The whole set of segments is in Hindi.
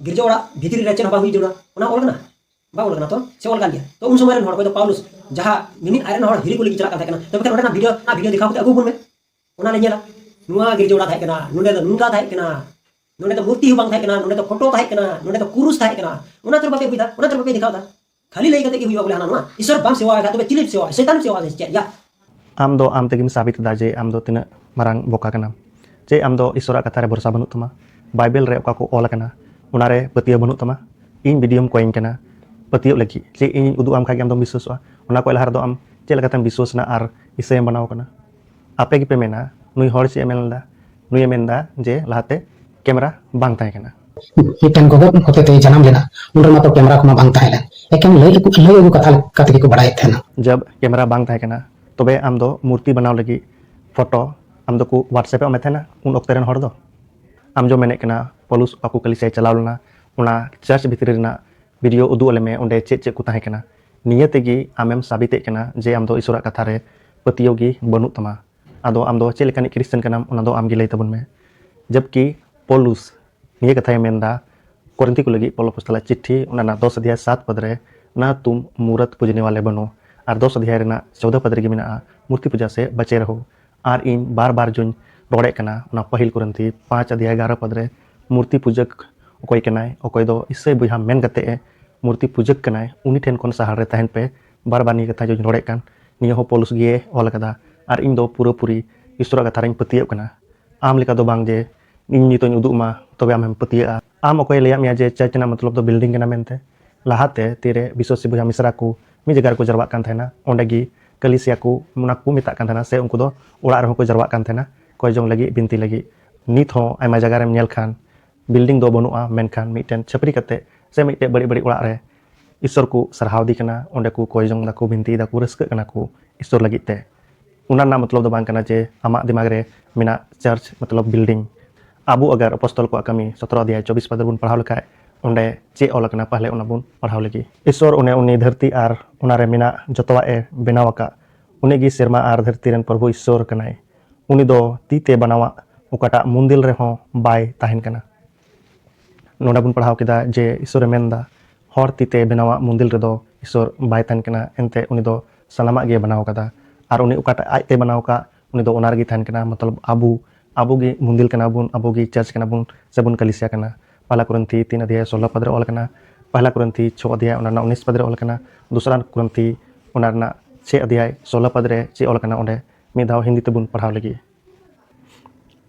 गिरजा ओड़ा भितरी रे चेन बा हुई जोड़ा ओना ओल कना बा ओल कना तो से ओल कान गया तो उन समय रे हड़ को तो पाउलुस जहां मिमित आयरन हड़ हिरी को लगी चला का तो बखन ओना वीडियो दिखाओ तो अगु बुन में ओना ले नेला नुआ गिरजा ओड़ा थाय कना नुंडे तो नुंगा थाय कना नुंडे तो मूर्ति बांग थाय कना नुंडे तो फोटो थाय कना नुंडे तो कुरुस थाय कना ओना तर बापे हुईदा ओना तर बापे दिखाओदा खाली लई कते की हुई बोले हाना नुआ ईश्वर बाम सेवा का तो चिलिप सेवा शैतान सेवा से या आम दो आम तेगिम साबित दा जे आम दो तिना मारांग बोका कना जे आम दो ईश्वरा कथा रे भरोसा बनुत तमा बाइबल रे ओका को ओल कना ओना रे पतिया बनुत तमा इन वीडियोम कोइन कना पतियो लगी जे इन उदु आम खागे आम दो विश्वासवा ओना को लहर दो आम जे लगातम विश्वासना आर इसे बनाव कना आपे गिपे मेना नुई हर से मेलदा नुई मेनदा जे लाते कैमरा बांग ताय कना मिटन गोगो होते ते जन्म लेना उनर मा तो कैमरा को बांग ताय लेकिन लई अगु कथा कते को बड़ाय थे ना जब कैमरा बांग ताय कना तबे आम दो मूर्ति बनाव लगी फोटो आम दो को व्हाट्सएप में थे ना उन ओक्ते रेन हर दो आम जो मेने कना पॉलुस आकु कली से चलाव लना ओना चर्च भितरी रेना वीडियो उदु अले में ओंडे चे को ताहे कना निये तेगी आमेम साबिते कना जे आम दो ईश्वरा कथा रे पतियोगी बनु तमा आदो आम दो चे लेकानी क्रिश्चियन कनाम ओना दो आम गे लई तबन में जबकि पॉलुस निये कथा मेनदा कोरिंथी को लगी पौलो पुस्तला चिट्ठी ओना 10 अध्याय 7 पद रे ना तुम मूर्त पूजने वाले बनो और 10 अध्याय रेना 14 पद रे मेना मूर्ति पूजा से बचे रहो और इन बार बार जुन रोड़े कना ओना पहिल कोरिंथी 5 अध्याय 11 पद रे मूर्ति पूजक ओकोय कनाय ओकोय दो इससे बुझा मेन कते मूर्ति पूजक कनाय उनी ठेन कोन सहार रे तहन पे बार बार निये कथा जुन रोड़े कान निये हो पौलुस गे ओल कदा और इन दो पूरा पूरी ईश्वर कथा रेन पतिय कना आम लेका दो बांग जे इन नितों उदुग मा तबे आम पतिया आम ओकोय लेया मिया जे चर्च ना मतलब दो बिल्डिंग कना मेनते लाहाते तीरे विश्वास से बुझा मिश्रा को मी जगह को जरवा कान थेना ओंडेगी कलिसिया को मुना को मिता कान थेना से उनको दो ओड़ा रहो को जरवा कान थेना कोय जों लगी बिनती लगी नित हो आयमा जगह रेम नेल खान बिल्डिंग दो बनुआ मेनखान मिटेन छपरी कते से मिटे बड़ी बड़ी ओड़ा रे ईश्वर को सरहाव दी कना ओंडे को कोय जों दा को बिनती दा को रस्क कना को ईश्वर लगी ते उना ना मतलब दो बांग कना जे आमा दिमाग रे मिना चर्च मतलब बिल्डिंग आबू अगर अपostol को कमी 17 अध्याय 24 पद बुन पढ़ाव लखाय ओंडे चे ओल कना पहले ओना बुन पढ़ाव लगी ईश्वर उन्हें उन्नी धरती आर उना रे मिना जतवा ए बनावका उन्हें गी सेरमा आर धरती रेन प्रभु ईश्वर कनाय उनी दो तीते बनावा उकाटा मुंदिल रे हो बाय ताहन कना नोडा बुन पढ़ाव किदा जे ईश्वर मेनदा हर तीते बनावा मुंदिल रे दो ईश्वर बाय ताहन कना एनते उनी दो सलामा गे बनाव कदा आर उनी उकाटा आयते बनावका उनी दो ओनार गी ताहन कना मतलब आबू गी मुंदिल कना बुन आबू गी चर्च कना बुन से बुन कलिसिया कना पहला कुरंथी 3 अध्याय 16 पद रे ओल कना पहला कुरंथी 6 अध्याय ओना 19 पद रे ओल कना दूसरा कुरंथी ओना 6 अध्याय 16 पद रे चे ओल कना ओंडे मिदाव हिंदी ते बुन पढ़ाव लगी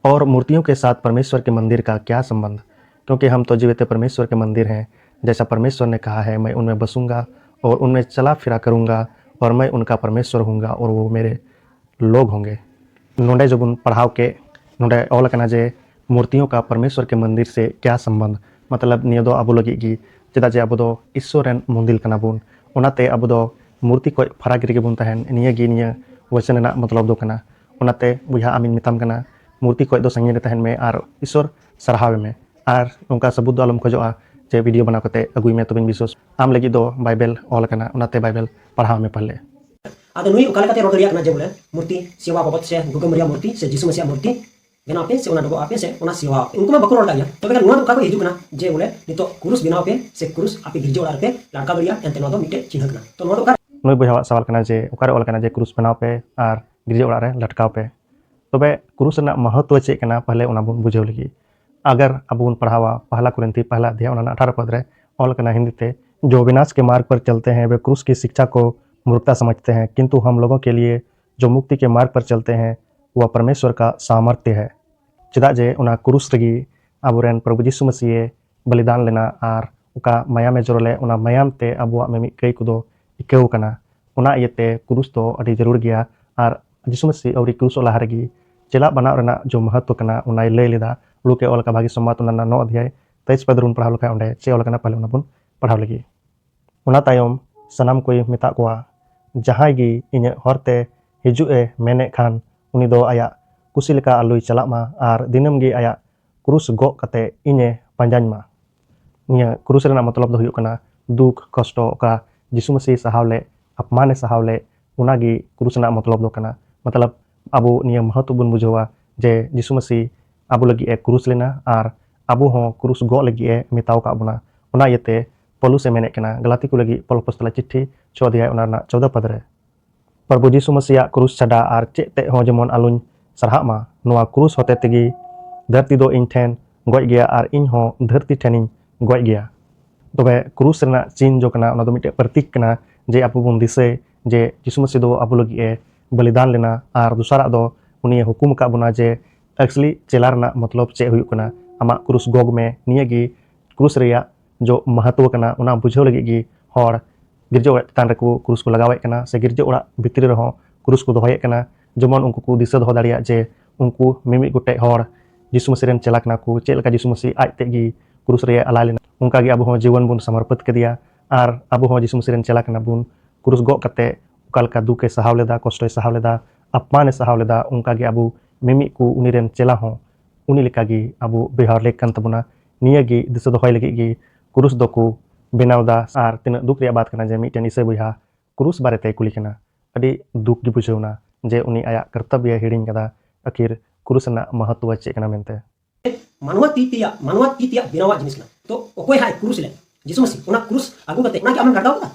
और मूर्तियों के साथ परमेश्वर के मंदिर का क्या संबंध क्योंकि हम तो जीवित परमेश्वर के मंदिर हैं जैसा परमेश्वर ने कहा है मैं उनमें बसूंगा और उनमें चला फिरा करूंगा और मैं उनका परमेश्वर हूँगा और वो मेरे लोग होंगे नोंडे जो बुन पढ़ाव के नोंडे ओल कना जे मूर्तियों का परमेश्वर के मंदिर से क्या संबंध मतलब नियो दो आबो लगी गी चेदा जे आबो दो ईश्वर रेन मुंदिल कना बुन ओनाते आबो दो मूर्ति को फराक रे बुन तहन निये गी निये वचन ना मतलब दो कना ओनाते बुझा आमिन मिताम कना मूर्ति को दो संगे रे तहन में आर ईश्वर सरहावे में आर उनका सबूत आलम खोजोआ जे वीडियो बना कते अगुई में तबिन विश्वास आम लगी दो बाइबल ओल कना ओनाते बाइबल पढ़ाव में पहले आदो नुई ओकाले कते रोड रिया कना जे बोले मूर्ति सेवा बाबत से गुगमरिया मूर्ति से यीशु मसीह मूर्ति बनाव पे से ओना डबो आपे से ओना सेवा उनको मा बको रोड दाया तबे नुआ दुका को हिजु कना जे बोले नितो कुरुस बनाव पे से कुरुस आपे गिरजे ओडार पे लड़का बरिया एंते नो दो मिटे चिन्ह कना तो नो दो नुई बुझावा सवाल कना जे ओकारे ओल कना जे कुरुस बनाव पे आर गिरजे ओडार रे लटकाव पे तबे कुरुस ना महत्व चे कना पहले ओना बुन बुझेव लगी अगर अब बुन पढ़ावा पहला कुरिन्थी पहला अध्याय ओना 18 पद रे ओल कना हिंदी ते जो विनाश के मार्ग पर चलते हैं वे क्रूस की शिक्षा को मूर्खता समझते हैं किंतु हम लोगों के लिए जो मुक्ति के मार्ग पर चलते हैं वह परमेश्वर का सामर्थ्य है चेदा जे उना क्रूस रगी आबुरेन प्रभु यीशु मसीह बलिदान लेना आर उका मायाम जरोले उना मायाम ते अबुआ में कई कुदो इकेव कना उना इयते क्रूस तो अड़ी जरूर गया आर यीशु मसीह और क्रूस ओला रगी चेला बनाव रेना जो महत्व कना उना लय लेदा लुके ओल का भागी संवाद उना 9 अध्याय 23 पद रुन पढ़ाव लखा ओंडे चे ओल कना पहले उना बुन पढ़ाव लगी उना तायम सनाम कोई मिता कोआ जहां गी इन हरते हिजुए मेने खान उनी दो आया कुसी लेका आलुई चला मा आर दिनम गी आया क्रूस गो कते इने पंजान मा निया क्रूस रेना मतलब दो हुयुग कना दुख कष्ट का यीशु मसीह सहावले अपमान सहावले उनागी क्रूस रेना मतलब दो कना मतलब अबो निया महत्व बुन बुझवा जे यीशु मसीह आबो लगी एक क्रूस लेना are abu ho kurus go lagi metau ka buna ona yete polus menek kena galati ku lagi pol postala chithi cho dia ona na 14 padre Prabu Jisu Masih kurus chada ar cek te ho jemon alun sarha ma noa kurus hote tegi dharti do ing ten goj gea ar ing ho dharti tening goj gea tobe kurus rena chin jo kana ona do mite pratik kana je apu bun dise je Jisu Masih do abu lagi balidan lena ar dusara do uni hukum ka buna je actually chelar na matlab che huyuk kana ama kurus gog me niya gi kurus reya jo mahatwa kana una bujhaw lagi gi hor गिरजा ओड़ा तान रेको क्रूस को लगावे कना से गिरजा ओड़ा भितरी रहो क्रूस को दोहये कना जेमन उनको को दिशा दोह दाड़िया जे उनको मिमिक गोटे हर जिसु मसीह रेन चला कना को चेल का जिसु मसीह आज तेगी क्रूस रे अला लेना उनका गे अबो जीवन बुन समर्पित कर दिया आर अबो जिसु मसीह रेन चला कना बुन क्रूस गो कते उकालका दुखे सहाव लेदा कष्टय सहाव लेदा अपमान सहाव लेदा उनका गे अबो मिमिक को उनी रेन चला हो उनी लेका गे अबो बिहार लेक कन तबुना निया गे दिशा दोहय लगी गे क्रूस दको बेनावदा आर तीन दुख रे बात करना जे मिटन इसे बुहा क्रूस बारेते कुली कना अडी दुख गी बुझावना जे उनी आया कर्तव्य हिडिंग कदा आखिर क्रूस ना महत्व चे कना मेनते मानवा तीतिया बिनावा जिनिस ना तो ओकोय हाय क्रूस ले जिसु मसीह ओना क्रूस आगु कते ना कि आम गाडाव का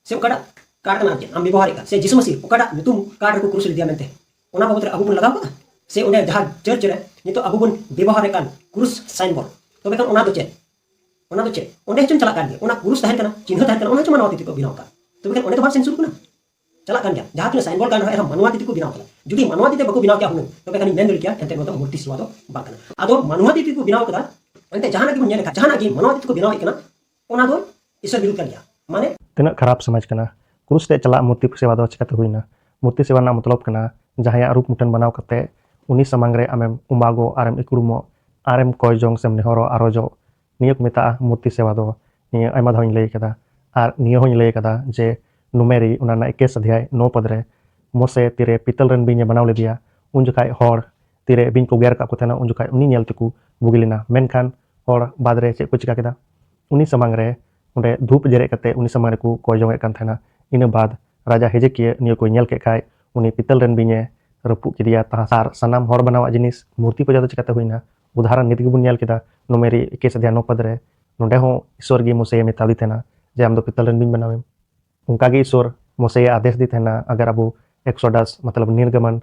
से ओकाडा कार्ड ना के आम व्यवहार का से जिसु मसीह ओकाडा नितुम कार्ड को क्रूस ले दिया मेनते ओना बाबत आगु बन लगाव का से ओने जहां चर्च रे नितो आगु बन व्यवहार कान क्रूस साइन बोर्ड तो बेकन ओना दो चे ओना दो चे ओंडे चुन चला कान ओना क्रूस तहन कना चिन्ह तहन कना ओना चुन मानवा तीति को बिनाव का तो बेकन ओने तो बात सेंसुर कना चला कान गया जहां साइन बोर्ड कान है मानवा तीति को बिनाव का जुदी मानवा तीति बको बिनाव क्या हुनु तो बेकन मेन दल क्या एंते मतो मूर्ति सिवा दो बाकना आदो मानवा तीति को बिनाव कदा एंते जहां ना कि बुन जहां ना कि मानवा तीति को बिनाव कना ओना दो ईश्वर विरुद्ध कर गया माने तना खराब समझ कना क्रूस ते चला मूर्ति सेवा दो चिकाते हुइना मूर्ति सेवा ना मतलब कना जहां रूप मुठन बनाव कते उनी समंग रे आमेम उमागो आरम इकुरुमो आरम कोय Jong same Nehru Araujo Neog मेता मूर्ति सेवा दो निय आयमा धोइन लई कदा आर निय होइन लई कदा जे नुमेरी उना ना 21 अध्याय 9 पद रे मोसे तिरे पितल रन बिने बनाव ले दिया उन जखाय हर तिरे बिन को गेर का को थना उन जखाय उनी नेल तकु बुगिलिना मेनखान हर बाद रे चे को चिका केदा उनी समंग रे उंडे धूप जरे कते उनी समंग रे को कोय जोंग कान थना इन बाद राजा हेजेकिया निय को नेल के खाय उनी पितल रन बिने रपु किदिया ताहार सनाम हर बनावा जिनिस मूर्ति पूजा दो चिकाते हुइना उदाहरण नित बुन नेल केदा नुमेरी 21 अध्याय 9 पद रे नोंडे हो ईश्वर गे मोसे मेतादी थेना जे आम दो पितल रन बिन बनावे उनका गे ईश्वर मोसे आदेश दी थेना अगर अबो 110 मतलब निर्गमन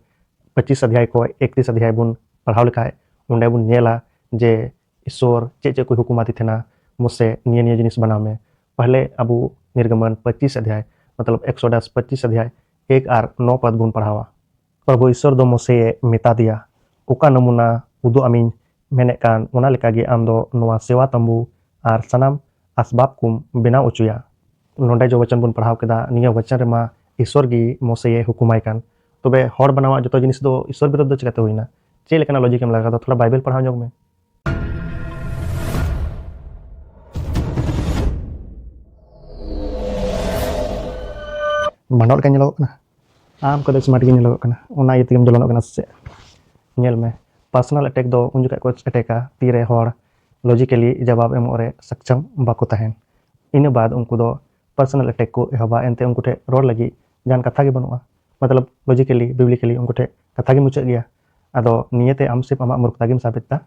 25 अध्याय को 31 अध्याय बुन पढ़ाव लिखाय उंडे बुन नेला जे ईश्वर चे कोई हुकुमाती थेना मोसे निय जिनिस बनाव में पहले अबो निर्गमन 25 अध्याय मतलब 110 25 अध्याय 1 और 9 पद बुन पढ़ावा प्रभु ईश्वर दो मोसे मेता दिया ओका नमूना उदो अमीन मेने कान ओना लेका गे आम दो नोआ सेवा तंबू आर सनाम असबाब कुम बिना उचुया नोंडे जो वचन बुन पढ़ाव केदा निया वचन रे मा ईश्वर गी मोसे हुकुमाय कान तबे हर बनावा जतो जिनिस दो ईश्वर विरुद्ध चिकाते होइना चे लेकना लॉजिक एम लगा दो थोड़ा बाइबल पढ़ाव जोग में मानोल का नेलो कना आम कदे स्मार्ट गे नेलो कना ओना यतिगम जलोनो कना से नेल में पर्सनल अटैक दो उन जगह को अटैका तीरे हर लॉजिकली जवाब एम ओरे सक्षम बाको तहन इन बाद उनको दो पर्सनल अटैक को एहबा एंते उनको ठे रोड लगी जान कथा के बनुआ मतलब लॉजिकली बिब्लिकली उनको ठे कथा के मुचा गया आदो नियते आम सिर्फ आमा मूर्खता गेम साबितता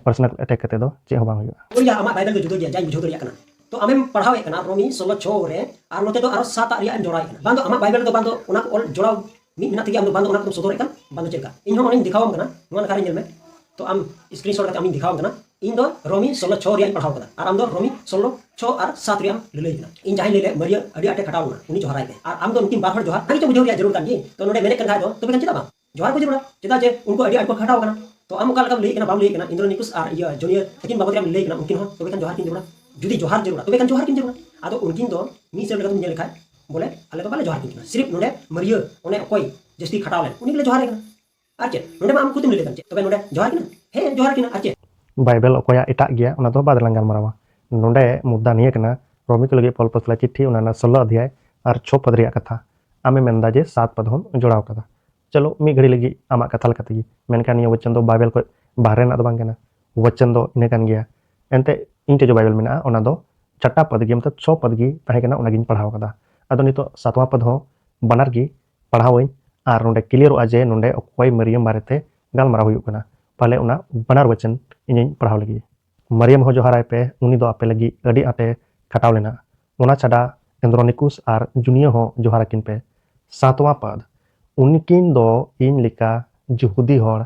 पर्सनल अटैक कते दो चे होबा होया ओया आमा बाइबल के जुदो गया जाय बुझो दरिया कना तो आमेम पढ़ावे कना रोमी 16:6 रे आर नोते दो आरो 7 रिया जोड़ाय कना बांदो आमा बाइबल दो बांदो ओना को ऑल जोड़ाव मी मिना तगी आम दो बांदो ओना को सोदोरे कन बांदो चेका इन हो ओनी दिखावम कना नोन खारे जेल में तो आम स्क्रीनशॉट करते आमी दिखावम कना इन दो रोमी 16:6 रिया पढ़ाव कना आर आम दो रोमी 16:6 और 7 रिया लेले कना इन जाय लेले मरिया अडी आटे खटावना उनी जोहराय के आर आम दो उनकी बार जोहार नहीं तो बुझो रिया जरूर कान जी तो नोडे मेने कन खाय दो तो बेकन चिता बा जोहार को जरूर चिता जे उनको अडी आटे खटाव कना तो आम का लगा ले कना बाम ले कना इंद्रनिकुस और या जूनियर लेकिन बाबत आम ले कना उनकिन हो तो बेकन जोहार किन जरूर जुदी जोहार जरूर तो बेकन जोहार किन जरूर आदो उनकिन दो मी से लगा तुम जे लिखाय बोले अले तो बाले जोहार किन सिर्फ नोडे मरिया ओने कोई जस्ती खटाव ले उनी ले जोहार कना आचे नोडे मा आम कुतुम ले कन चे तो बे नोडे जोहार किन हे जोहार किन आचे बाइबल अकोया एटा गया ओना तो बाद लंगाल मरावा नोंडे मुद्दा निये कना रोमी को लगे पॉल पसला चिट्ठी ओना ना 16 अध्याय और 6 पद रिया कथा आमे मेंदा जे 7 पद होन जोड़ाव कदा चलो मी घड़ी लगी आमा कथा लकतगी मेनका निया वचन दो बाइबल को बाहरे ना दो बांग कना वचन दो इने कान गया एंते इनते जो बाइबल मेना ओना दो चट्टा पद गी मतलब 6 पद गी ताहे कना ओना गिन पढ़ाव कदा अदो नितो 7वां पद हो बनार गी पढ़ावई आर नोंडे क्लियर आजे नोंडे अकोय मरियम बारेते गाल मरा हुयु कना पाले ओना बनार वचन इने पढ़ाव लगी मरियम हो जोहाराय पे उनी दो आपे लगी अडी आटे खटाव लेना ओना छाड़ा एंड्रोनिकुस और जूनियर हो जोहारा किन पे सातवां पद उनकिन दो इन लिका जुहुदी होड़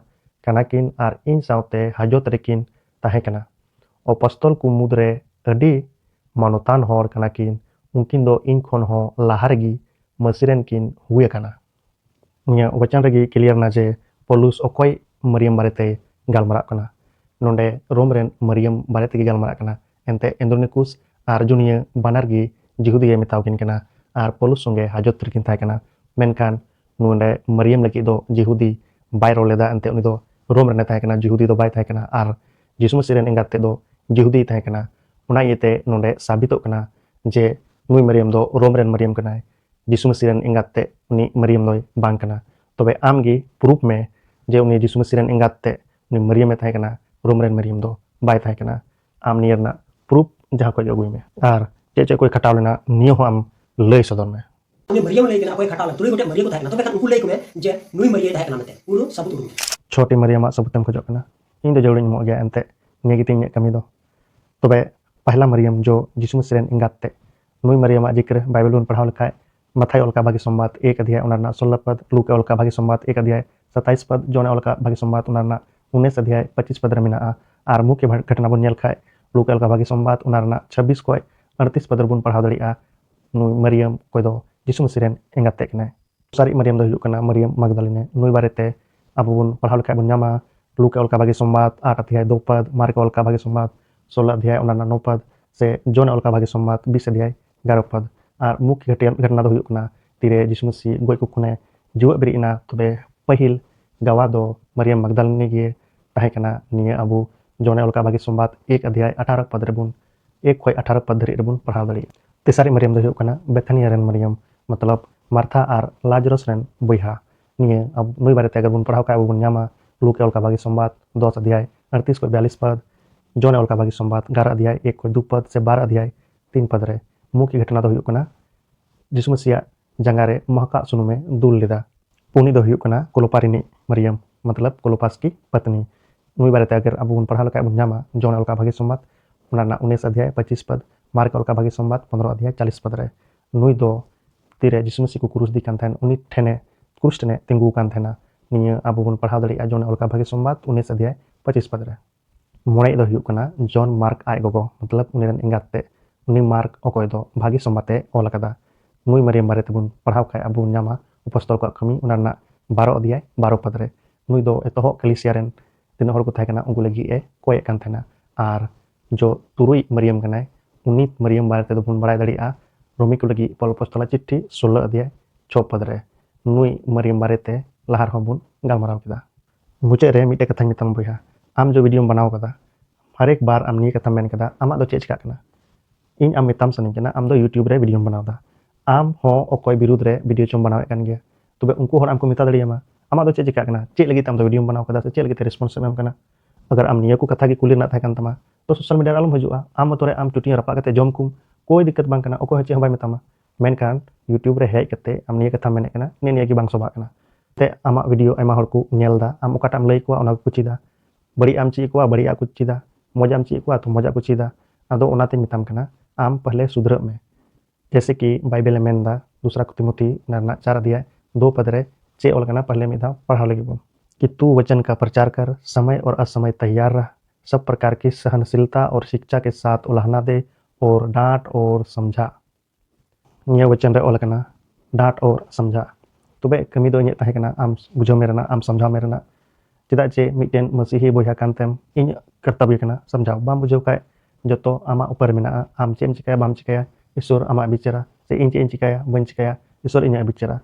कनाकिन और इन साउते हाजत रेकिन ताहे कना अपस्तल को मुद्रे अडी मानोतान होड़ कनाकिन उनकिन दो इन खन हो लाहारगी मसीरेन किन हुए कना निया वचन रगी क्लियर ना जे पौलुस ओकोय मरियम बारेते गालमारा कना नोंडे रोम रेन मरियम बारेते गी गालमारा कना एंते एंड्रोनिकुस और जूनियर बानार गी जिहुदी मिताव किन कना और पौलुस संगे हाजत रेकिन ताहे कना मेनखान नोंडे मरियम लगी दो जिहुदी बाय रोल लेदा एंते उनी दो रोम रेन ताहे कना जिहुदी दो बाय ताहे कना और जिसु मसीह रेन एंगाते दो जिहुदी ताहे कना उना इते नोंडे साबितो कना जे नुई मरियम दो रोम रेन मरियम कनाय जिसु मसीह रेन एंगाते उनी मरियम दोय बांग कना तबे आमगी प्रूफ में जे उनी जिसु मसीह रेन एंगाते उनी मरियम में ताहे कना रोम रेन मरियम दो बाय ताहे कना आम नियरना प्रूफ जहां को अगुई में और चे कोई खटाव लेना नियो हो आम लय सदन में उनी मरियम लई कना कोई खटाव ला तुरी गोटे मरियम को ताहे कना तबे खान उनकु लई को में जे नुई मरियम ताहे कना मते उरु सबूत उरु छोटी मरियम सबूतम खोजो कना इन दो जवड़िन मो गया एंते नेगितिन कमी दो तबे पहला मरियम जो जिसु मसीह रेन एंगाते नुई मरियम जिक्र बाइबल बन पढ़ाव लखाय मथाई अलका भागी संवाद 1 अध्याय उनारना 16 पद लूक अलका भागी संवाद 1 अध्याय 27 पद जोन अलका भागी संवाद उनारना 19 अध्याय 25 पद रे मेना आर मुख्य घटना बन नेल खाय लूक अलका भागी संवाद उनारना 26 कोय 38 पद रे बन पढ़ाव दड़िया नुई मरियम कोय दो जिसु मसीह रेन एंगाते कना सारी मरियम दो हुजुक कना मरियम मगदलिने नुई बारेते अब बन पढ़ाव लखाय बन नामा लूक अलका भागी संवाद 8 अध्याय 2 पद मार्क अलका भागी संवाद 16 अध्याय उनारना 9 पद से जोन अलका भागी संवाद 20 अध्याय 11 पद और मुख्य घटना दो हुजुक कना तीरे जिसु मसीह गोय को खुने जुआ बेरिना तबे पहिल गवा दो मरियम मगदलिनी गे ताहे कना निया अबु जोन अलका भागी संवाद 1 अध्याय 18 पद रे बन 1 खोय 18 पद धरि रे बन पढ़ाव दड़ी तेसारी मरियम दो हुजुक कना बेथानिया रेन मरियम मतलब मार्था और लाजरस रेन बयहा निया अब नुई बारेते अगर बन पढ़ाव का बन नामा लूक अलका भागी संवाद 10 अध्याय 38 को 42 पद जोन अलका भागी संवाद 11 अध्याय 1 को 2 पद से 12 अध्याय 3 पद रे मुख्य घटना दो हुजुक कना जिसु मसीह जंगारे महका सुनु में दुल लेदा पुनी दो हुजुक कना कोलोपारिनी मरियम मतलब कोलोपास की पत्नी नुई बारेते अगर अब बन पढ़ाव लखाय बन नामा जोन अलका भागी संवाद उनारना 19 अध्याय 25 पद मार्क अलका भागी संवाद 15 अध्याय 40 पद रे नुई दो तीरे जिसु मसीह को क्रूस दी कान थान उनी ठेने क्रूस ठेने तिंगु कान थाना निया अब बन पढ़ाव दड़िया जोन अलका भागी संवाद 19 अध्याय 25 पद रे मोणे दो हुजुक कना जॉन मार्क आय गोगो मतलब उनी रेन एंगाते उनी मार्क अकोय दो भागी संवादे ऑल कदा नुई मरियम बारेते बन पढ़ाव खाय अब नामा उपस्तल को कमी उनारना 12 अध्याय 12 पद रे नुई दो एतहो कलिसिया रेन तिना हर को थाय कना उंगु लगी ए कोय कान थाना आर जो तुरुई मरियम कनाय उनी मरियम बारेते दो बन बड़ाय दड़िया रोमी को लगी पौल अपस्तल चिट्ठी 16 अध्याय 6 पद रे नुई मरियम बारेते लहार हो बन गालमाराव किदा मुझे रे मिटे कथा मितम बया आम जो वीडियो बनाव कदा हर एक बार आम निये कथा मेन कदा आमा दो चेक कना इन आम मिताम सनी कना आम दो यूट्यूब रे वीडियो बनावदा आम हो ओकोय विरुद्ध रे वीडियो चम बनावे कान गया तबे उनको हर आमको मिता दड़ियामा आमा दो चेक कना चेक लगी आम दो वीडियो बनाव कदा से चेक लगी रिस्पांस एम कना अगर आम निया को कथा की कुली ना था कान तमा तो सोशल मीडिया आलम हजुआ आम तोरे आम टुटिया रपा कते जम कुम कोई दिक्कत बांग कना ओको हेचे हबाय मितामा मेनकान यूट्यूब रे हेज कते आम निया कथा मेने कना ने निया की बांग सोबा कना ते आमा वीडियो आमा हर को नेलदा आम ओकाटा आम लई को ओना को चिदा बड़ी आम ची को बड़ी आ को चिदा मजा आम ची को तो मजा को चिदा आदो ओनाते मिताम कना आम पहले सुधर में जैसे कि बाइबल में मेनदा दूसरा तिमोथी नारना 4 अध्याय 2 पद रे चे ओल कना पहले में था पढ़ाव लगी बोल कि तू वचन का प्रचार कर समय और असमय तैयार रह सब प्रकार की सहनशीलता और शिक्षा के साथ उलाहना दे और डांट और समझा निया वचन रे ओल कना डांट और समझा तबे कमी दो इᱧ ताहे कना आम बुझो मेरना आम समझाव मेरना चेदा चे मिटेन मसीही बोया कानतेम इन कर्तव्य कना समझाव बाम बुझो काय जतो आमा ऊपर मेना आम चेम चिकाया बाम चिकाया ईश्वर आमा बिचारा से इन चे चिकाया बन चिकाया ईश्वर इᱧ बिचारा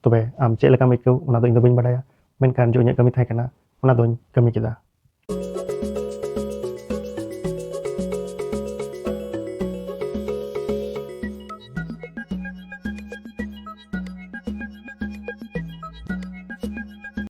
तबे आम चे लका मिकौ उना दो इन दो बइन बडाया मेनखान जो इᱧ कमी थाय कना उना दो कमी केदा